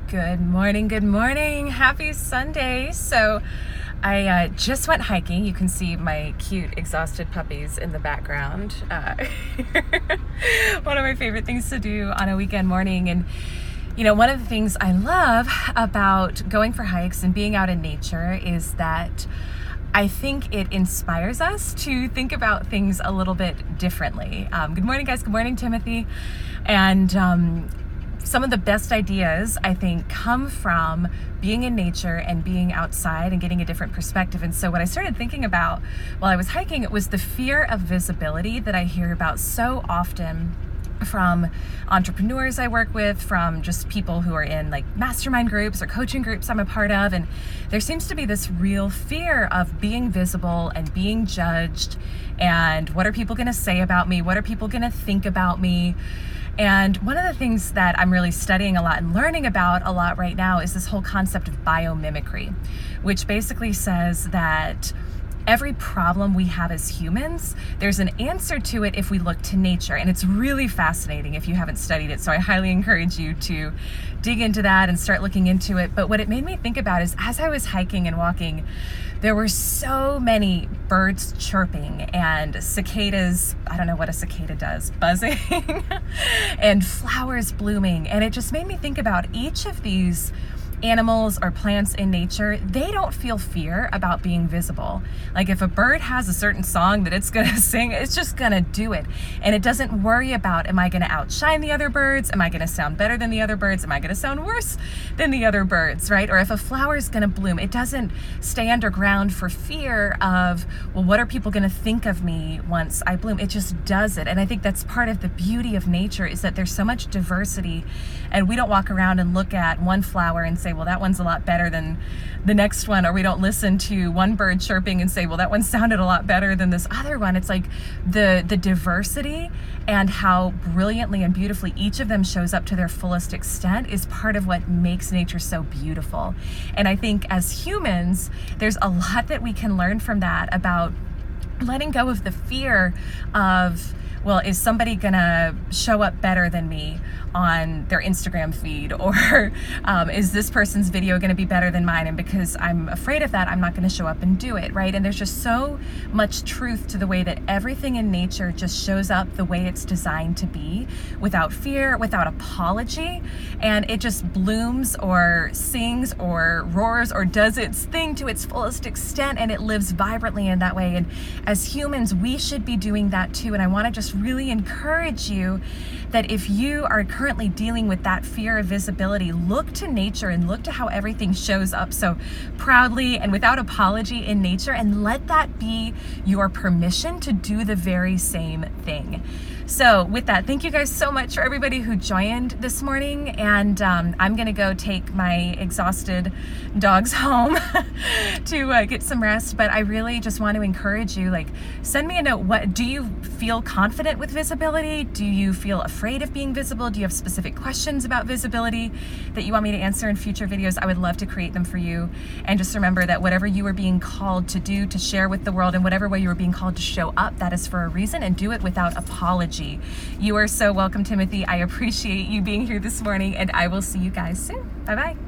Good morning. Happy Sunday. So I just went hiking. You can see my cute, exhausted puppies in the background. One of my favorite things to do on a weekend morning. And one of the things I love about going for hikes and being out in nature is that I think it inspires us to think about things a little bit differently. Good morning, guys. Good morning, Timothy. And some of the best ideas, I think, come from being in nature and being outside and getting a different perspective. And so what I started thinking about while I was hiking, it was the fear of visibility that I hear about so often from entrepreneurs I work with, from just people who are in like mastermind groups or coaching groups I'm a part of. And there seems to be this real fear of being visible and being judged. And what are people going to say about me? What are people going to think about me? And one of the things that I'm really studying a lot and learning about a lot right now is this whole concept of biomimicry, which basically says that every problem we have as humans, there's an answer to it if we look to nature. And it's really fascinating if you haven't studied it. So I highly encourage you to dig into that and start looking into it. But what it made me think about is as I was hiking and walking, there were so many birds chirping and cicadas, I don't know what a cicada does, buzzing, and flowers blooming. And it just made me think about each of these animals or plants in nature. They don't feel fear about being visible. Like if a bird has a certain song that it's gonna sing, it's just gonna do it. And it doesn't worry about, am I gonna outshine the other birds? Am I gonna sound better than the other birds? Am I gonna sound worse than the other birds, right? Or if a flower is gonna bloom, it doesn't stay underground for fear of, well, what are people gonna think of me once I bloom? It just does it. And I think that's part of the beauty of nature, is that there's so much diversity, and we don't walk around and look at one flower and say, well, that one's a lot better than the next one. Or we don't listen to one bird chirping and say, well, that one sounded a lot better than this other one. It's like the diversity and how brilliantly and beautifully each of them shows up to their fullest extent is part of what makes nature so beautiful. And I think as humans, there's a lot that we can learn from that about letting go of the fear of, well, is somebody gonna show up better than me on their Instagram feed? Or is this person's video gonna be better than mine? And because I'm afraid of that, I'm not gonna show up and do it, right? And there's just so much truth to the way that everything in nature just shows up the way it's designed to be, without fear, without apology. And it just blooms or sings or roars or does its thing to its fullest extent, and it lives vibrantly in that way. And as humans, we should be doing that too. And I wanna just really encourage you that if you are currently dealing with that fear of visibility, look to nature and look to how everything shows up so proudly and without apology in nature, and let that be your permission to do the very same thing. So with that, thank you guys so much for everybody who joined this morning. And I'm gonna go take my exhausted dogs home to get some rest. But I really just want to encourage you, like, send me a note. What do you feel confident with visibility? Do you feel afraid of being visible? Do you have specific questions about visibility that you want me to answer in future videos? I would love to create them for you. And just remember that whatever you are being called to do, to share with the world, in whatever way you are being called to show up, that is for a reason, and do it without apology. You are so welcome, Timothy. I appreciate you being here this morning, and I will see you guys soon. Bye-bye.